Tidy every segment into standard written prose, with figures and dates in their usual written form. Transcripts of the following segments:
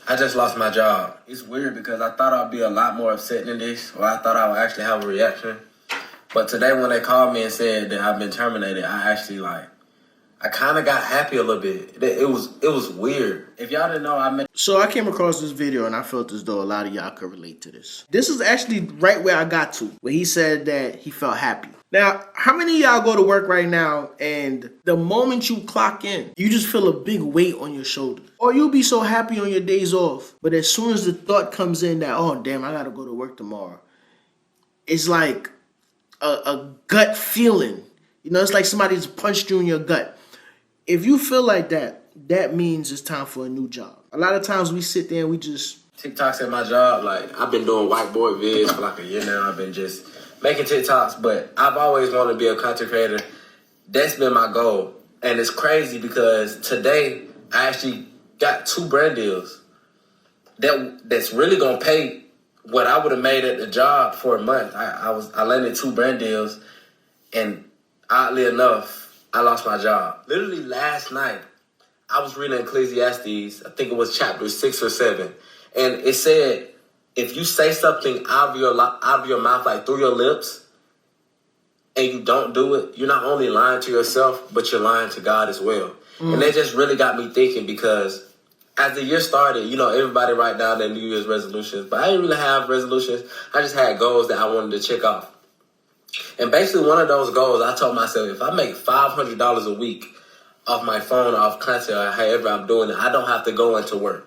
I just lost my job. It's weird because I thought I'd be a lot more upset than this, or I thought I would actually have a reaction. But today when they called me and said that I've been terminated, I actually I kind of got happy a little bit. It was weird. If y'all didn't know, So I came across this video and I felt as though a lot of y'all could relate to this. This is actually right where I got to, where he said that he felt happy. Now, how many of y'all go to work right now and the moment you clock in, you just feel a big weight on your shoulder? Or you'll be so happy on your days off, but as soon as the thought comes in that, oh damn, I gotta go to work tomorrow, it's like a gut feeling. You know, it's like somebody's punched you in your gut. If you feel like that, that means it's time for a new job. A lot of times we sit there and we just... TikToks at my job, I've been doing whiteboard vids for a year now. I've been just making TikToks, but I've always wanted to be a content creator. That's been my goal. And it's crazy because today I actually got 2 brand deals that's really gonna pay what I would have made at the job for a month. I landed 2 brand deals, and oddly enough, I lost my job. Literally last night, I was reading Ecclesiastes, I think it was chapter 6 or 7, and it said, if you say something out of your mouth, through your lips, and you don't do it, you're not only lying to yourself, but you're lying to God as well. And that just really got me thinking, because as the year started, everybody write down their New Year's resolutions, but I didn't really have resolutions. I just had goals that I wanted to check off. And basically one of those goals, I told myself, if I make $500 a week off my phone, off content, or however I'm doing it, I don't have to go into work.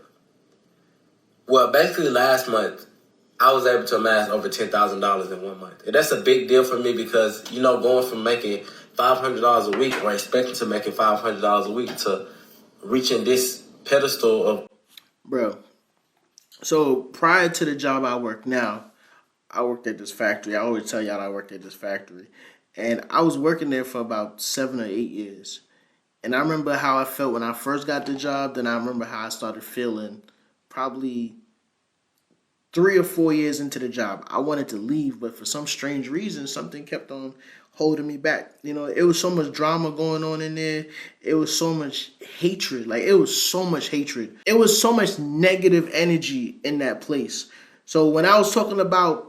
Well, basically last month, I was able to amass over $10,000 in 1 month. And that's a big deal for me because, going from making $500 a week or expecting to making $500 a week to reaching this pedestal of... Bro, so prior to the job I work now, I worked at this factory. I always tell y'all I worked at this factory. And I was working there for about 7 or 8 years. And I remember how I felt when I first got the job. Then I remember how I started feeling probably 3 or 4 years into the job. I wanted to leave, but for some strange reason, something kept on holding me back. It was so much drama going on in there. It was so much hatred. It was so much hatred. It was so much negative energy in that place. So when I was talking about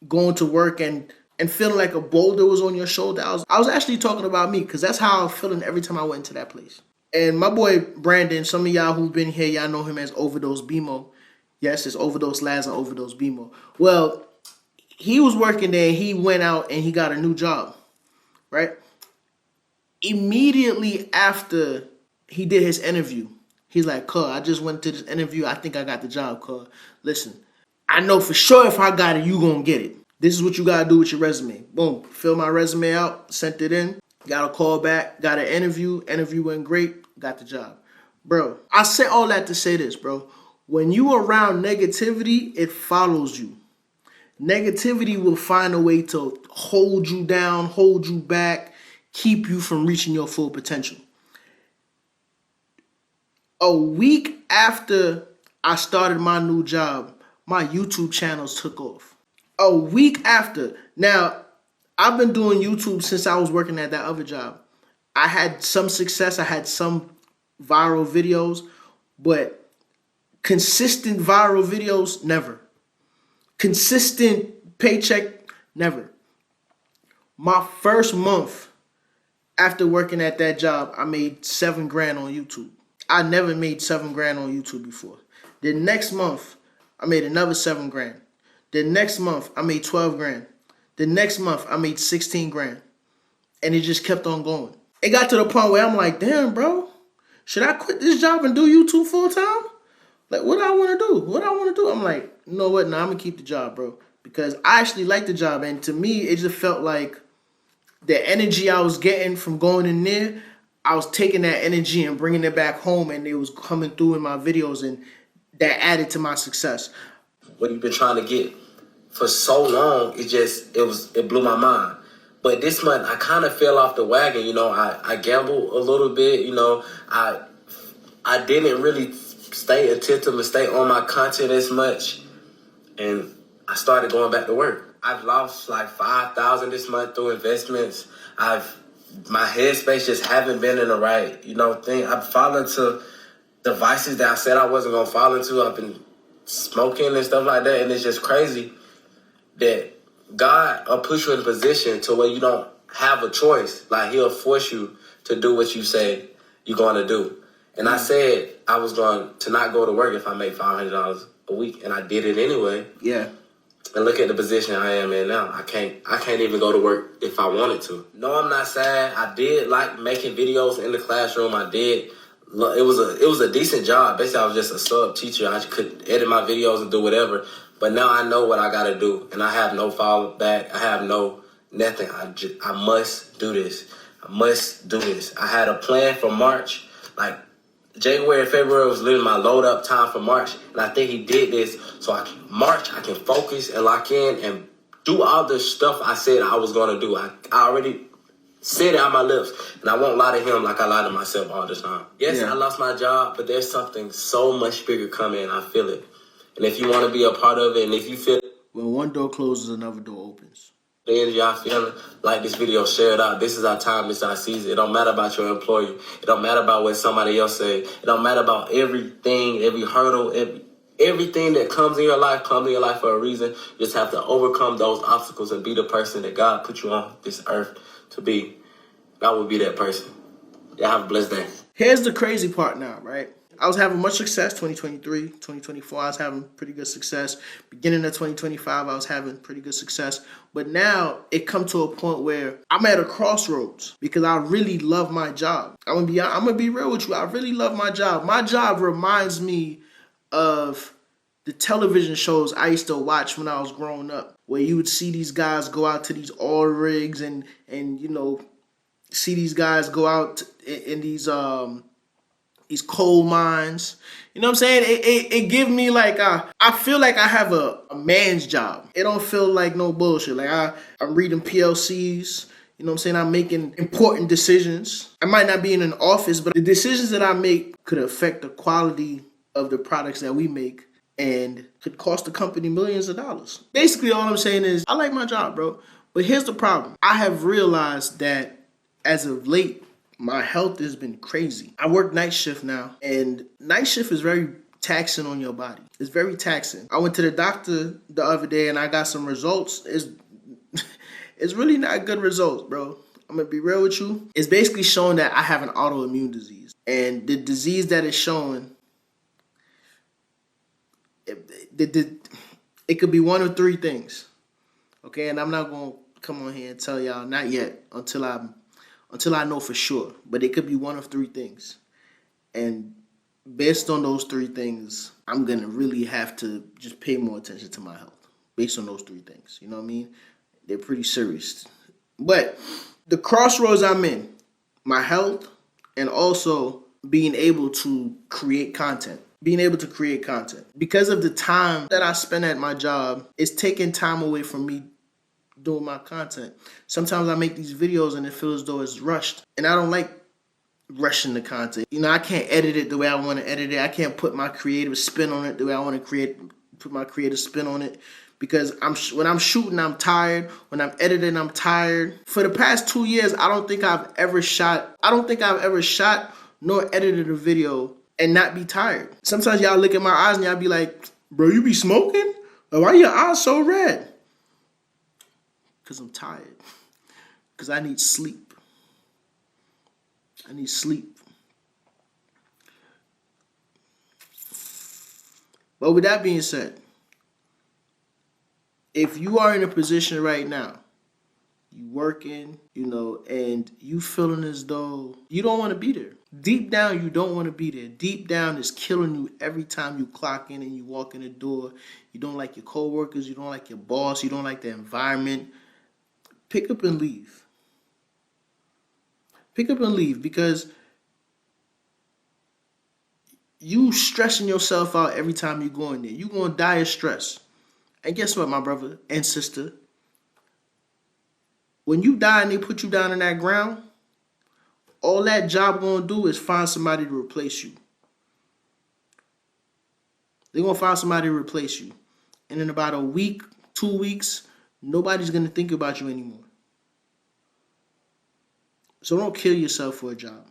going to work and feeling like a boulder was on your shoulder, I was actually talking about me, because that's how I was feeling every time I went into that place. And my boy Brandon, some of y'all who've been here, y'all know him as Overdose BMO. Yes, it's Overdose Laz and Overdose BMO. Well, he was working there, he went out and he got a new job, right? Immediately after he did his interview, he's like, "Cuz, I just went to this interview. I think I got the job, cuz. Listen, I know for sure if I got it, you gonna get it. This is what you gotta do with your resume." Boom, fill my resume out, sent it in, got a call back, got an interview went great, got the job. Bro, I say all that to say this, bro. When you around negativity, it follows you. Negativity will find a way to hold you down, hold you back, keep you from reaching your full potential. A week after I started my new job, my YouTube channels took off. A week after. Now, I've been doing YouTube since I was working at that other job. I had some success. I had some viral videos, but consistent viral videos, never. Consistent paycheck, never. My first month after working at that job, I made $7,000 on YouTube. I never made $7,000 on YouTube before. The next month, I made another $7,000. The next month, I made $12,000. The next month, I made $16,000. And it just kept on going. It got to the point where I'm like, damn, bro, should I quit this job and do YouTube full time? What do I want to do? I'm like, you know what? Nah, I'm going to keep the job, bro. Because I actually like the job. And to me, it just felt like the energy I was getting from going in there, I was taking that energy and bringing it back home, and it was coming through in my videos, and that added to my success. What you've been trying to get for so long, it blew my mind. But this month, I kind of fell off the wagon. I gambled a little bit. I didn't really stay attentive and stay on my content as much. And I started going back to work. I've lost like $5,000 this month through investments. My headspace just haven't been in the right, thing. I've fallen to the vices that I said I wasn't gonna fall into. I've been smoking and stuff like that, and it's just crazy that God will put you in a position to where you don't have a choice. Like He'll force you to do what you say you're going to do. And I said I was going to not go to work if I make $500 a week, and I did it anyway. Yeah. And look at the position I am in now. I can't even go to work if I wanted to. No, I'm not sad. I did like making videos in the classroom. I did. It was a decent job. Basically, I was just a sub teacher. I could edit my videos and do whatever. But now I know what I got to do, and I have no fallback. I have no nothing. I must do this. I must do this. I had a plan for March. Like January and February was literally my load up time for March, and I think He did this so I can focus and lock in and do all the stuff I said I was gonna do. I already said it on my lips, and I won't lie to Him like I lie to myself all the time. Yes, I lost my job, but there's something so much bigger coming. I feel it, and if you want to be a part of it, and if you feel When one door closes, another door opens. the energy I feel, like this video, share it out. This is our time. This is our season. It don't matter about your employer. It don't matter about what somebody else say. It don't matter about everything, every hurdle, everything that comes in your life for a reason. You just have to overcome those obstacles and be the person that God put you on this earth to be. I would be that person. Y'all have a blessed day. Here's the crazy part now, right? I was having much success 2023, 2024. I was having pretty good success. Beginning of 2025, I was having pretty good success. But now it come to a point where I'm at a crossroads because I really love my job. I'm gonna be real with you. I really love my job. My job reminds me of the television shows I used to watch when I was growing up, where you would see these guys go out to these oil rigs and you know, see these guys go out in these coal mines. You know what I'm saying? It give me like I feel like I have a man's job. It don't feel like no bullshit. Like I'm reading PLCs. You know what I'm saying? I'm making important decisions. I might not be in an office, but the decisions that I make could affect the quality of the products that we make and could cost the company millions of dollars. Basically, all I'm saying is I like my job, bro. But here's the problem. I have realized that as of late, my health has been crazy. I work night shift now, and night shift is very taxing on your body. It's very taxing. I went to the doctor the other day, and I got some results. It's really not good results, bro. I'm going to be real with you. It's basically showing that I have an autoimmune disease. And the disease that is showing, it could be one of three things. Okay, and I'm not going to come on here and tell y'all, not yet, until I know for sure. But it could be one of three things. And based on those three things, I'm going to really have to just pay more attention to my health. Based on those three things. You know what I mean? They're pretty serious. But the crossroads I'm in, my health, and also being able to create content. Because of the time that I spend at my job, it's taking time away from me doing my content. Sometimes I make these videos and it feels as though it's rushed. And I don't like rushing the content. You know, I can't edit it the way I want to edit it. I can't put my creative spin on it the way I want to put my creative spin on it. Because when I'm shooting, I'm tired. When I'm editing, I'm tired. For the past 2 years, I don't think I've ever shot nor edited a video and not be tired. Sometimes y'all look at my eyes and y'all be like, bro, you be smoking? Or why your eyes so red? Because I'm tired. Because I need sleep. But with that being said, if you are in a position right now, you working, you know, and you feeling as though you don't want to be there. Deep down, you don't want to be there. Deep down, it's killing you every time you clock in and you walk in the door. You don't like your coworkers. You don't like your boss. You don't like the environment. Pick up and leave. Because you stressing yourself out every time you go in there. You're going to die of stress. And guess what, my brother and sister? When you die and they put you down in that ground, all that job going to do is find somebody to replace you. They're going to find somebody to replace you. And in about a week, 2 weeks, nobody's going to think about you anymore. So don't kill yourself for a job.